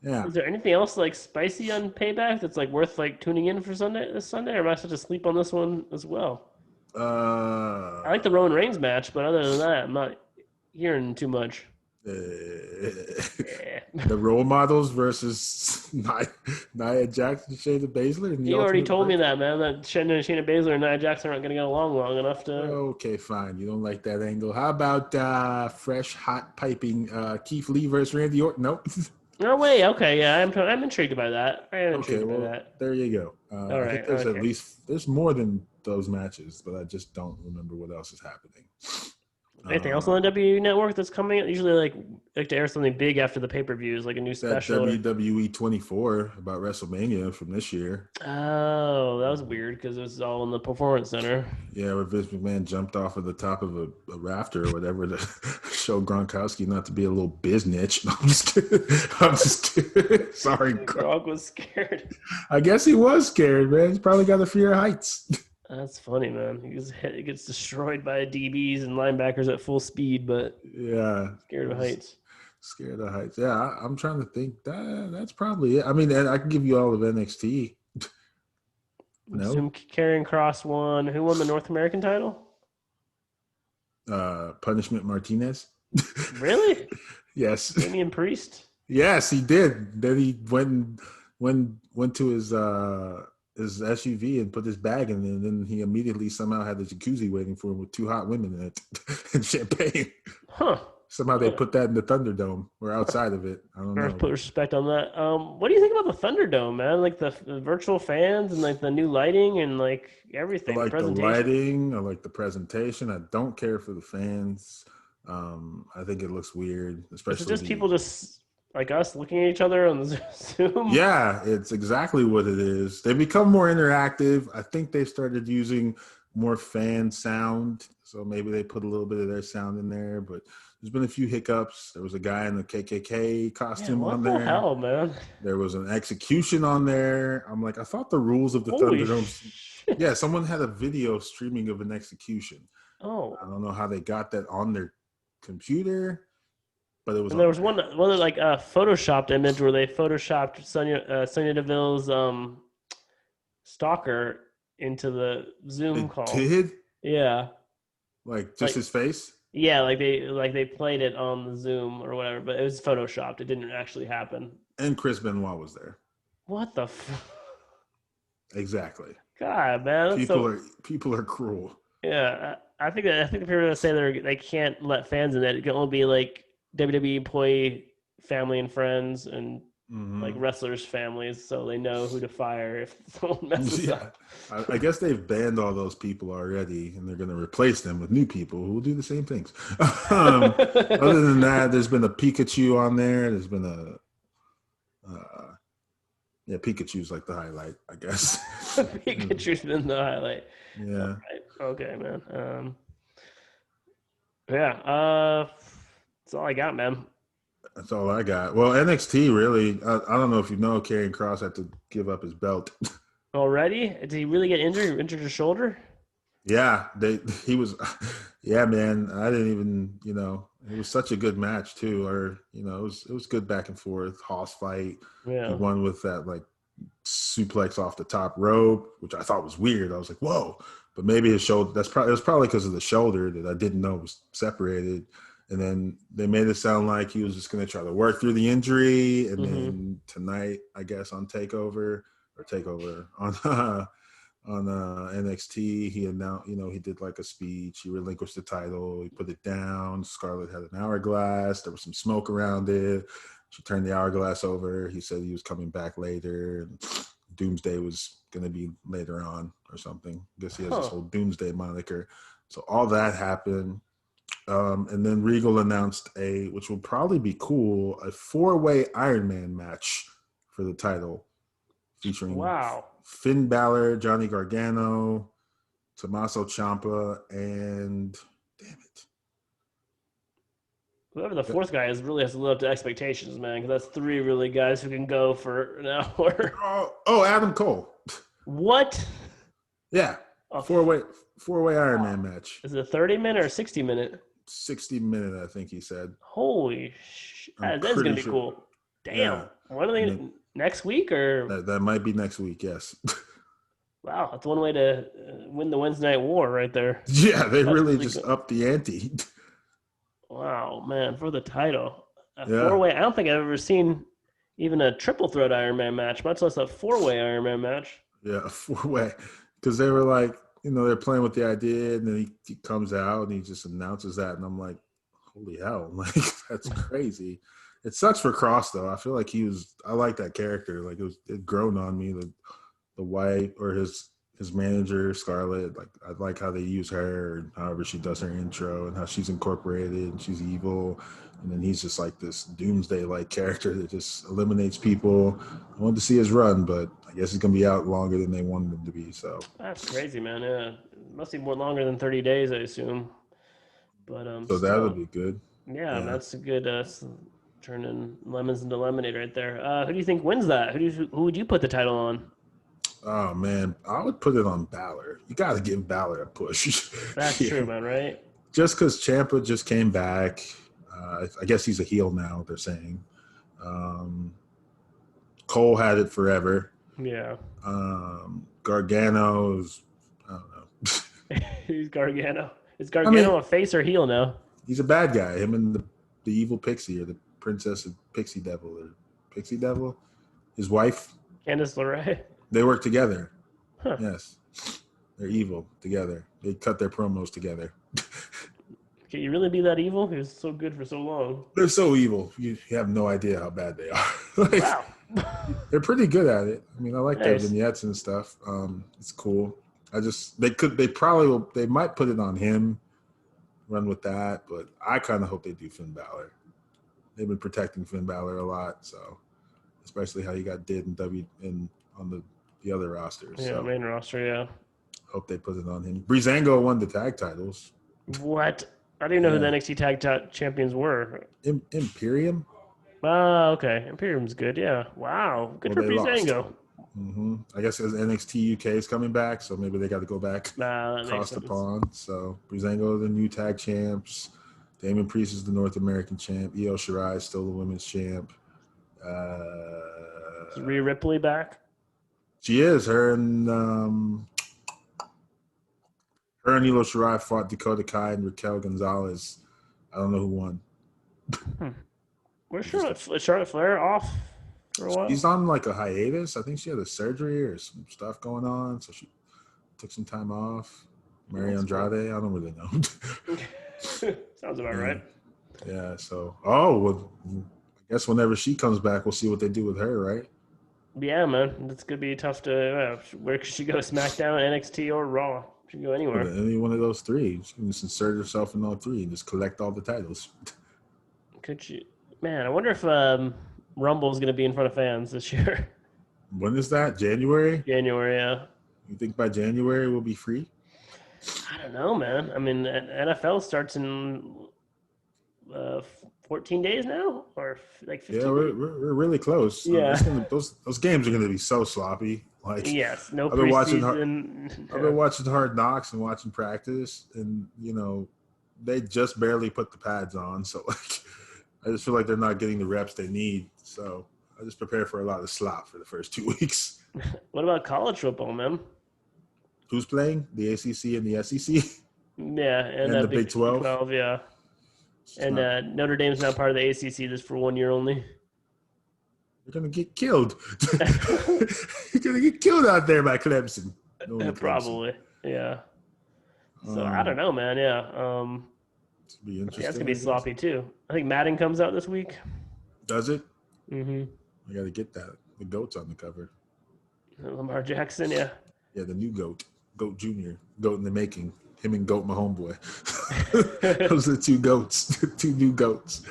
Yeah. Is there anything else like spicy on Payback that's like worth like tuning in for this Sunday? Or am I supposed to sleep on this one as well? I like the Roman Reigns match, but other than that, I'm not hearing too much. The role models versus Nia Jax and Shayna Baszler. You already told me that, man. That Shayna Baszler and Nia Jax aren't going to get along long enough to. Okay, fine. You don't like that angle. How about fresh, hot piping Keith Lee versus Randy Orton? Nope. No way. Okay, yeah, I'm intrigued by that. I am intrigued by that. There you go. All right. I think there's more than those matches, but I just don't remember what else is happening. Anything else on the WWE Network that's coming? Usually, like to air something big after the pay-per-views, like a new special. That WWE 24 about WrestleMania from this year. Oh, that was weird because it was all in the Performance Center. Yeah, where Vince McMahon jumped off of the top of a rafter or whatever to show Gronkowski not to be a little biznitch. I'm just kidding. Sorry, Gronk was scared. I guess he was scared, man. He's probably got a fear of heights. That's funny, man. He gets destroyed by DBs and linebackers at full speed, but scared of heights. Scared of heights. Yeah, I'm trying to think. That's probably it. I mean, I can give you all of NXT. No. Zoom Karrion Kross won. Who won the North American title? Punishment Martinez. Really? Yes. Damian Priest. Yes, he did. Then he went to his SUV and put his bag in it, and then he immediately somehow had the jacuzzi waiting for him with 2 hot women in it and champagne. Huh. Somehow they put that in the Thunderdome or outside of it. I don't know. Put respect on that. What do you think about the Thunderdome, man? Like the virtual fans and like the new lighting and like everything. I like the lighting. I like the presentation. I don't care for the fans. I think it looks weird, especially. Is it just people just like us looking at each other on the Zoom? Yeah, it's exactly what it is. They become more interactive. I think they started using more fan sound, so maybe they put a little bit of their sound in there. But there's been a few hiccups. There was a guy in the KKK costume on there. What the hell, man? There was an execution on there. I'm like, I thought the rules of the Thunderdome. Yeah, someone had a video streaming of an execution. Oh, I don't know how they got that on their computer. But it was. And there was one like photoshopped image where they photoshopped Sonya Deville's stalker into the Zoom call. Did? Yeah. Like just his face? Yeah, like they played it on the Zoom or whatever, but it was photoshopped. It didn't actually happen. And Chris Benoit was there. What the? Exactly. God, man, people are cruel. Yeah, I think the people are gonna say they can't let fans in. That it can only be like WWE employee, family and friends, and like wrestlers' families, so they know who to fire if someone messes up. I guess they've banned all those people already, and they're going to replace them with new people who will do the same things. Other than that, there's been a Pikachu on there. There's been Pikachu's like the highlight, I guess. Pikachu's been the highlight. Yeah. Right. Okay, man. That's all I got, man. That's all I got. Well, NXT really. I don't know if you know, Karrion Kross had to give up his belt Already? Did he really get injured? Injured his shoulder? Yeah, he was yeah, man. I didn't even, it was such a good match too. Or, it was good back and forth, Hoss fight. He Yeah. won with that like suplex off the top rope, which I thought was weird. I was like, whoa. But maybe his shoulder, it was probably because of the shoulder that I didn't know was separated. And then they made it sound like he was just going to try to work through the injury. And Mm-hmm. then tonight, I guess on Takeover on NXT, he announced, he did like a speech. He relinquished the title. He put it down. Scarlett had an hourglass. There was some smoke around it. She turned the hourglass over. He said he was coming back later. And Doomsday was going to be later on or something. I guess he has this Huh. whole Doomsday moniker. So all that happened. And then Regal announced which will probably be cool, a 4-way Iron Man match for the title featuring Wow. Finn Balor, Johnny Gargano, Tommaso Ciampa, and damn it. Whoever the fourth guy is really has to live up to expectations, man, because that's three really guys who can go for an hour. Adam Cole. What? Yeah, A four f- way four way Iron wow. Man match. Is it a 30-minute or 60-minute? 60-minute, I think he said. Holy I'm that is going pretty to be sure. cool. Yeah, Damn. When are and they, next week or? that might be next week. Yes. Wow, that's one way to win the Wednesday Night War right there. Yeah, they That's really really just good. upped the ante. Wow, man, for the title. A Yeah, four-way, I don't think I've ever seen even a triple threat Iron Man match, much less a four-way Iron Man match. yeah, a 4-way. Because they were like, they're playing with the idea, and then he comes out and he just announces that, and I'm like, holy hell, like that's crazy. It sucks for Cross though. I feel like I like that character. Like it grown on me. The wife or his manager Scarlett. Like I like how they use her, and however she does her intro, and how she's incorporated and she's evil. And then he's just like this doomsday like character that just eliminates people. I wanted to see his run, but I guess he's gonna be out longer than they wanted him to be. So That's crazy, man. Yeah, it must be more longer than 30 days, I assume. But that'll still, be good. yeah, Yeah. that's a good turning lemons into lemonade right there. Who do you think wins that? Who would you put the title on? Oh man, I would put it on Balor. You got to give Balor a push That's true, here, man. Right? just because Champa just came back. I guess he's a heel now. They're saying um, Cole had it forever. Yeah. Gargano's, I don't know. He's Gargano. Is I mean, Gargano a face or heel now? he's a bad guy. Him and the evil pixie or the princess of Pixie Devil or Pixie Devil, his wife. Candice LeRae. They work together. Huh. Yes, they're evil together. They cut their promos together. Can you really be that evil? He was so good for so long. They're so evil. You have no idea how bad they are. Like, Wow. they're pretty good at it. I mean, I like their Nice. vignettes and stuff. It's cool. They might put it on him, run with that, but I kind of hope they do Finn Balor. They've been protecting Finn Balor a lot, so especially how he got did on the other rosters. Yeah, So main roster. Yeah. hope they put it on him. Breezango won the tag titles. What? I didn't even know who the Yeah, NXT Tag Champions were. Imperium. Ah, okay. Imperium's good. Yeah. Wow. Good Well, for they lost. Breezango. I guess as NXT UK is coming back, so maybe they got to go back Nah, that makes across the sense. pond. So Breezango, the new tag champs. Damon Priest is the North American champ. Io Shirai is still the women's champ. Is Rhea Ripley back? She is. Her and Io Shirai fought Dakota Kai and Raquel Gonzalez. I don't know who won. Hmm. Where's Just Charlotte Flair off for a while? she's on like a hiatus. I think she had a surgery or some stuff going on, so she took some time off. Mary That's Andrade, cool. I don't really know. Sounds about Yeah. right. Yeah, so well, I guess whenever she comes back, we'll see what they do with her, right? Yeah, man. It's gonna be tough to. Where could she go? SmackDown, NXT, or Raw? She can go But anywhere. any one of those three, she can just insert herself in all three and just collect all the titles. Could she? Man, I wonder if Rumble's gonna be in front of fans this year. When is that? January? January. Yeah. You think by January we'll be free? I don't know, man. I mean, NFL starts in uh, 14 days now, or like Yeah, 15 days. we're really close. Yeah. It's gonna those games are gonna be so sloppy. Like Yes. No I've been watching preseason. I've been watching Hard Knocks and watching practice, and they just barely put the pads on. So like, I just feel like they're not getting the reps they need. So I just prepare for a lot of slop for the first 2 weeks. What about college football, man? Who's playing? The ACC and the SEC Yeah, and and the Big Big 12. 12, yeah. It's And not. Notre Dame's now part of the ACC just for 1 year only. You're gonna get killed. You're gonna get killed out there by Clemson. No, only Clemson. Probably, yeah. So I don't Um, know, man. Yeah, to be I think that's interesting, gonna be I guess. sloppy too. I think Madden comes out this week. Does it? Mm-hmm. I got to get that. The goat's on the cover. Lamar Jackson, yeah. Yeah, the new goat, Goat Junior, goat in the making. Him and Goat, my homeboy. Those are the two goats, two new goats.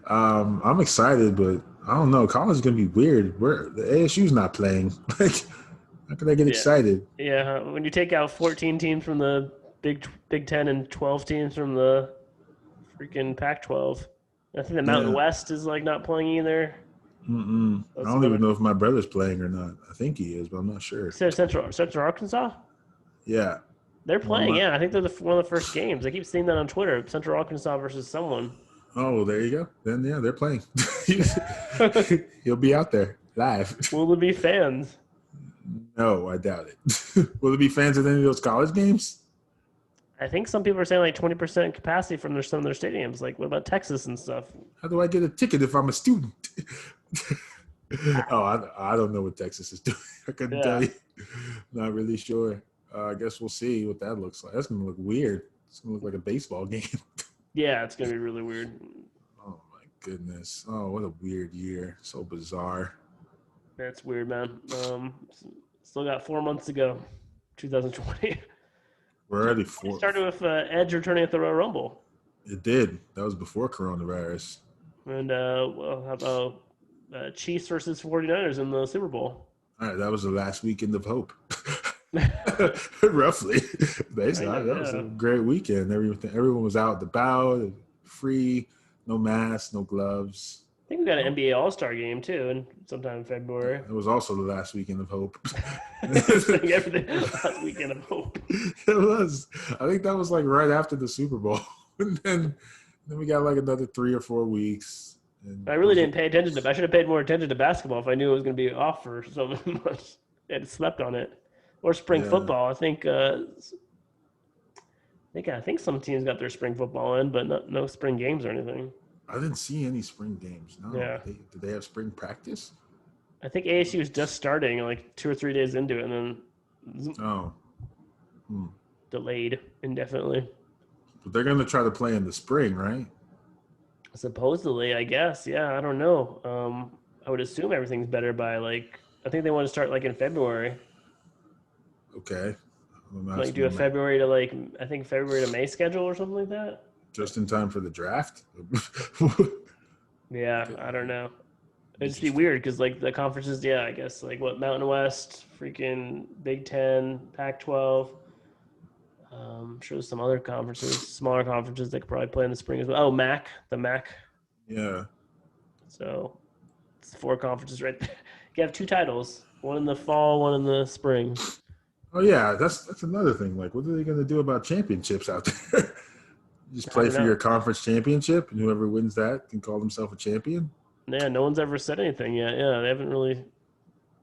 I'm excited, but I don't know. College is gonna be weird. The ASU's not playing. Like, how can I get Yeah, excited? yeah. When you take out 14 teams from the Big Ten and 12 teams from the freaking Pac-12, I think the Mountain Yeah. West is like not playing either. I That's don't another. even know if my brother's playing or not. I think he is, but I'm not sure. So Central Arkansas. Yeah. They're Well, playing, yeah. I think they're one of the first games. I keep seeing that on Twitter. Central Arkansas versus someone. Oh, well, there you go. Then yeah, they're playing. He'll be out there live. Will there be fans? No, I doubt it. Will there be fans at any of those college games? I think some people are saying like 20% capacity from some of their stadiums. Like, what about Texas and stuff? How do I get a ticket if I'm a student? Ah, Oh, I don't know what Texas is doing. I couldn't tell yeah, you. Not really sure. I guess we'll see what that looks like. That's going to look weird. It's going to look like a baseball game. yeah, it's gonna be really weird. Oh, my goodness. Oh, what a weird year. So bizarre. That's weird, man. Still got 4 months to go. 2020. We're already It four. started with Edge returning at the Royal Rumble, It did. That was before coronavirus. and well, how about Chiefs versus 49ers in the Super Bowl? All right, that was the last weekend of hope. Roughly. Basically, Kind of, that was a yeah. great weekend. Everyone was out and about, free, no masks, no gloves. I think we got an NBA All-Star game too, and sometime in February. It was also the last weekend of hope. It's like everything last weekend of hope. It was. I think that was like right after the Super Bowl. And then we got like another 3 or 4 weeks. And I really didn't pay attention to. I should have paid more attention to basketball if I knew it was going to be off for so much. I had slept on it, or spring yeah, football. I think some teams got their spring football in, but no spring games or anything. I didn't see any spring games. No. Yeah, Did they have spring practice? I think ASU was just starting, like 2 or 3 days into it, and then Oh. delayed indefinitely. But they're going to try to play in the spring, right? Supposedly, I guess. Yeah, I don't know. I would assume everything's better by like. I think they want to start like in February. Okay. Like do a February to like I think February to May schedule or something like that. Just in time for the draft? Yeah, I don't know. It'd just be weird because like the conferences, yeah, I guess like what Mountain West, freaking Big Ten, Pac-12. I'm sure there's some other conferences, smaller conferences that could probably play in the spring as well. Oh, the MAC. Yeah. So it's 4 conferences right there. You have 2 titles, one in the fall, one in the spring. Oh yeah, that's another thing. Like, what are they going to do about championships out there? You just I play don't for know. your conference championship, and whoever wins that can call themselves a champion. Yeah, no one's ever said anything yet. Yeah, they haven't really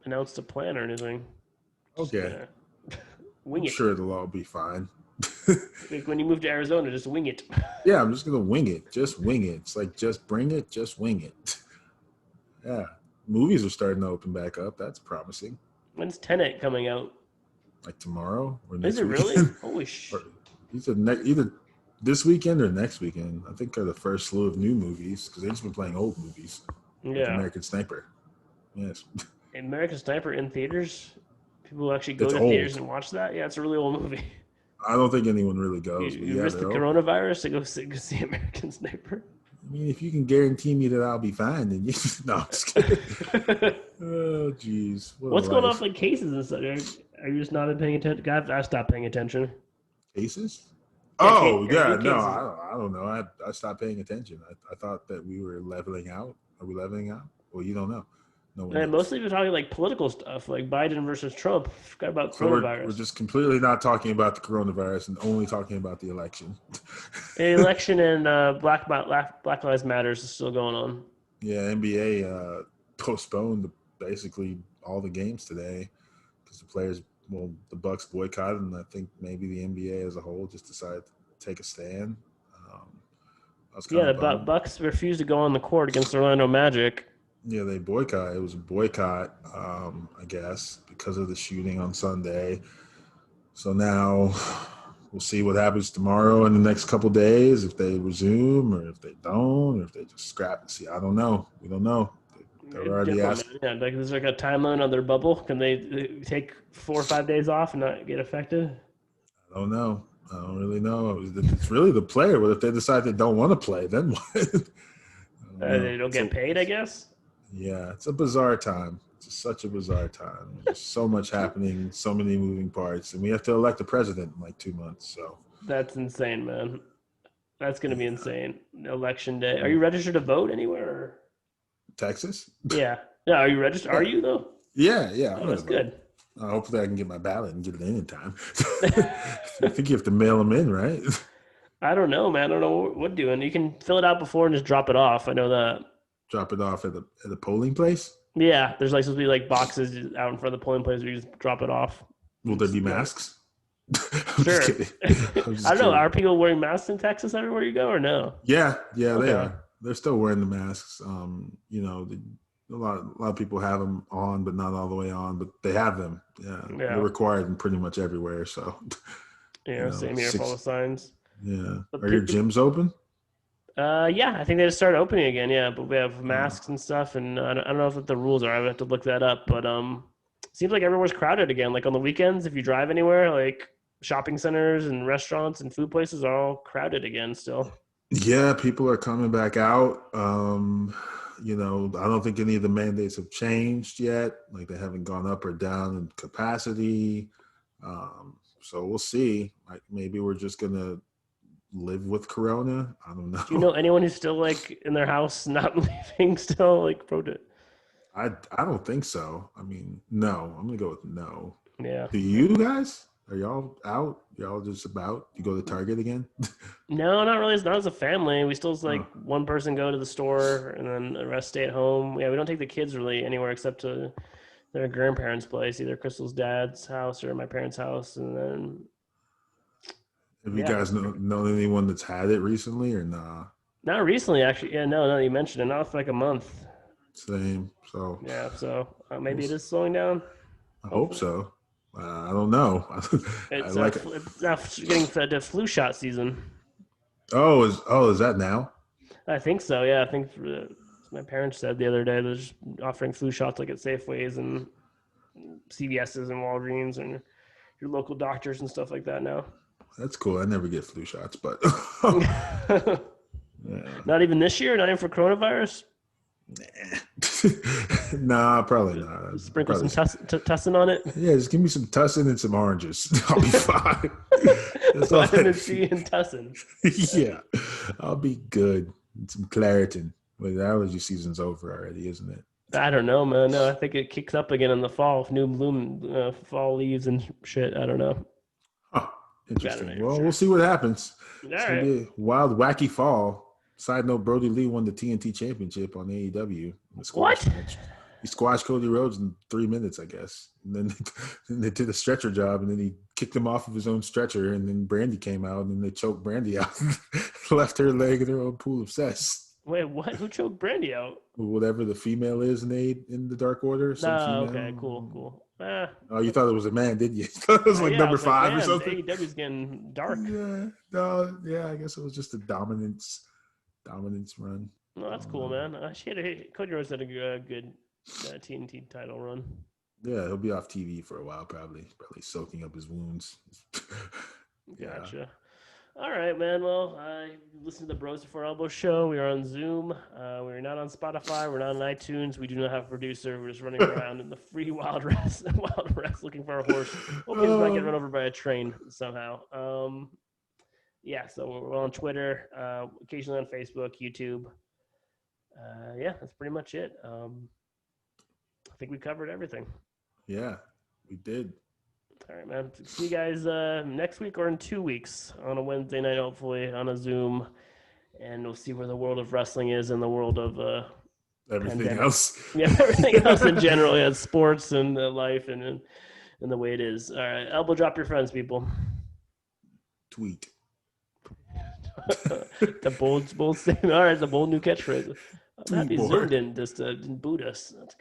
announced a plan or anything. Just Okay, wing I'm it. sure it'll all be fine. Like when you move to Arizona, just wing it. Yeah, I'm just gonna wing it. Just wing it. It's like just bring it, just wing it. Yeah, movies are starting to open back up. That's promising. When's Tenet coming out? Like tomorrow or Is next it really? weekend. Holy sh! Or either this weekend or next weekend. I think are the first slew of new movies because they've just been playing old movies like Yeah, American Sniper. Yes, American Sniper in theaters. People actually go it's to theaters old. and watch that. Yeah, it's a really old movie. I don't think anyone really You, goes, but you yeah, risk the they're old. coronavirus to go see American Sniper. I mean, if you can guarantee me that I'll be fine, then you no, I'm just kidding. Oh, jeez. What What's a going on life. with like cases and stuff? Are you just not paying attention? God, I stopped paying attention. Cases? Yeah, Oh yeah, Kate no, King's. I don't know. I stopped paying attention. I thought that we were leveling out. Are we leveling out? Well, you don't know. No one And knows. mostly we're talking like political stuff, like Biden versus Trump. Forgot about So we're coronavirus. just completely not talking about the coronavirus and only talking about the election. The election and Black Lives Matters is still going on. Yeah, NBA postponed basically all the games today because the players, well, the Bucks boycotted, and I think maybe the NBA as a whole just decided to take a stand. Um, I was Yeah, kind the of bummed. Bucks refused to go on the court against Orlando Magic. Yeah, they boycott. It was a boycott, I guess, because of the shooting on Sunday. So now we'll see what happens tomorrow in the next couple days, if they resume or if they don't, or if they just scrap it. See, I don't know. We don't know. They're already Different, man. asked. Yeah, like there's like a time limit on their bubble. Can they take 4 or 5 days off and not get affected? I don't know. I don't really know. It's really the player. What if they decide they don't want to play? Then what? I don't know. They don't get paid, I guess. Yeah, it's a bizarre time. It's such a bizarre time. There's so much happening, so many moving parts, and we have to elect a president in like 2 months. So That's insane, man. That's gonna be yeah, insane. Election day. Are you registered to vote anywhere? Or? Texas. Yeah. Yeah. Are you registered? Are Yeah, you though? yeah. I'm Oh, gonna that's vote. good. Hopefully, I can get my ballot and get it in time. I think you have to mail them in, right? I don't know, man. I don't know what doing. You can fill it out before and just drop it off. I know that. Drop it off at the polling place. Yeah, there's like supposed to be like boxes out in front of the polling place where you just drop it off. Will there be masks? I'm just Sure. kidding. I I'm just don't know. kidding. Are people wearing masks in Texas everywhere you go or no? Yeah, they Okay. are. They're still wearing the masks. A lot of people have them on, but not all the way on. But they have them. Yeah, they're Yeah. required in pretty much everywhere. So, Yeah. Same here for all the six. signs. Yeah, But are your gyms open? yeah, I think they just started opening again. Yeah, but we have Uh, masks and stuff, and I don't know if the rules are. I would have to look that up. But it seems like everywhere's crowded again. Like on the weekends, if you drive anywhere, like shopping centers and restaurants and food places are all crowded again still. yeah, people are coming back out. I don't think any of the mandates have changed yet. Like they haven't gone up or down in capacity. So we'll see. Like maybe we're just gonna live with Corona. I don't Do you know know. anyone who's still like in their house, not leaving, still like protest? I don't think so. I mean, no. I'm gonna go with no. Yeah. Do you guys? Are y'all out? Y'all just about? You go to Target again? No, not really. It's not as a family. We still Oh, like one person go to the store and then the rest stay at home. Yeah, we don't take the kids really anywhere except to their grandparents' place, either Crystal's dad's house or my parents' house. And then have you yeah, guys known anyone that's had it recently or nah? not recently actually. Yeah, no, you mentioned it. Not for like a month. Same. So Yeah, so we'll, maybe it is slowing down. I hope Hopefully, so. I don't know. I it's like it. it's now getting to flu shot season. Is that now? I think so. Yeah, I think my parents said the other day they're just offering flu shots like at Safeways and CVS's and Walgreens and your local doctors and stuff like that now. That's cool. I never get flu shots, but yeah. Not even this year. Not even for coronavirus. Nah, probably not. Sprinkle some Probably. tussin on it. Yeah, just give me some tussin and some oranges. I'll be fine. That's all I Vitamin C need. and tussin. Yeah, I'll be good. And some Claritin. But the allergy season's over already, isn't it? I don't know, man. No, I think it kicks up again in the fall. New bloom, fall leaves and shit. I don't know. Huh. I don't know Interesting. for Well, we'll sure. see what happens. All It's gonna right. be a wild, wacky fall. Side note: Brody Lee won the TNT Championship on AEW in the squash What? match. He squashed Cody Rhodes in 3 minutes, I guess. And then, then they did a stretcher job, and then he kicked him off of his own stretcher. And then Brandy came out, and then they choked Brandy out, left her leg in her own pool of cess. Wait, what? Who choked Brandy out? Whatever the female is in the Dark Order, some No, female. okay, cool. Oh, you thought it was a man, didn't you? It was like Yeah, I number was like, 5 or man, something. AEW's getting dark. Yeah, no, yeah. I guess it was just a dominance run. No, I that's don't cool, know. man. Cody Rhodes had a good TNT title run. Yeah, he'll be off TV for a while, probably soaking up his wounds. Yeah. Gotcha. All right, man. Well, listen to the Bros Before Elbow show. We are on Zoom. We're not on Spotify. We're not on iTunes. We do not have a producer. We're just running around in the free wild west, wild west looking for a horse. Hoping he's not getting run over by a train somehow. yeah, so we're on Twitter, occasionally on Facebook, YouTube. Yeah, that's pretty much it. I think we covered everything. Yeah, we did. All right, man. See you guys next week or in 2 weeks on a Wednesday night, hopefully on a Zoom, and we'll see where the world of wrestling is and the world of Everything pandemic. else. Yeah, everything else in general. Yeah, sports and life and the way it is. All right, elbow drop your friends, people. Tweet. The bold statement. All right, the bold new catchphrase. I'm Tweet happy Zoom board. didn't boot us. That's